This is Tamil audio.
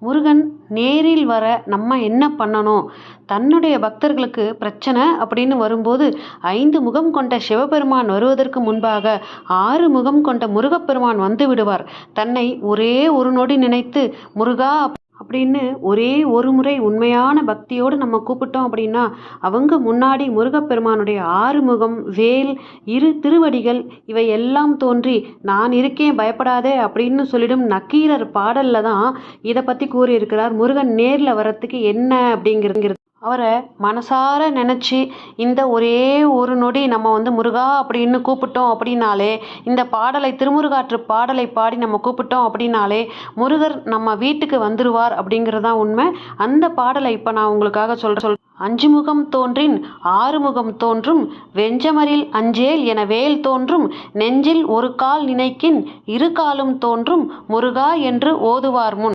முருகன் நேரில் வர நம்ம என்ன பண்ணணும்? தன்னுடைய பக்தர்களுக்கு பிரச்சனை அப்படின்னு வரும்போது 5 முகம் கொண்ட சிவபெருமான் வருவதற்கு முன்பாக 6 முகம் கொண்ட முருகப்பெருமான் வந்து விடுவார். தன்னை ஒரே ஒரு நொடி நினைத்து முருகா அப்படின்னு ஒரே ஒரு முறை உண்மையான பக்தியோடு நம்ம கூப்பிட்டோம் அப்படின்னா அவங்க முன்னாடி முருகப்பெருமானுடைய 6 முகம், வேல், 2 திருவடிகள் இவை எல்லாம் தோன்றி நான் இருக்கேன் பயப்படாதே அப்படின்னு சொல்லிடும் நக்கீரர் பாடல்ல தான் இதை பற்றி கூறியிருக்கிறார். முருகன் நேரில் வர்றதுக்கு என்ன அப்படிங்கிறது அவரை மனசார நினச்சி இந்த ஒரே ஒரு நொடி நம்ம முருகா அப்படின்னு கூப்பிட்டோம் அப்படின்னாலே, இந்த பாடலை திருமுருகாற்று பாடலை பாடி நம்ம கூப்பிட்டோம் அப்படின்னாலே முருகர் நம்ம வீட்டுக்கு வந்துருவார் அப்படிங்கிறதான் உண்மை. அந்த பாடலை இப்போ நான் உங்களுக்காக சொல்கிறேன். 5 முகம் தோன்றின் 6 முகம் தோன்றும், வெஞ்சமரில் அஞ்சேல் என வேல் தோன்றும், நெஞ்சில் ஒரு கால் நினைக்கின் 2 காலும் தோன்றும், முருகா என்று ஓதுவார் முன்.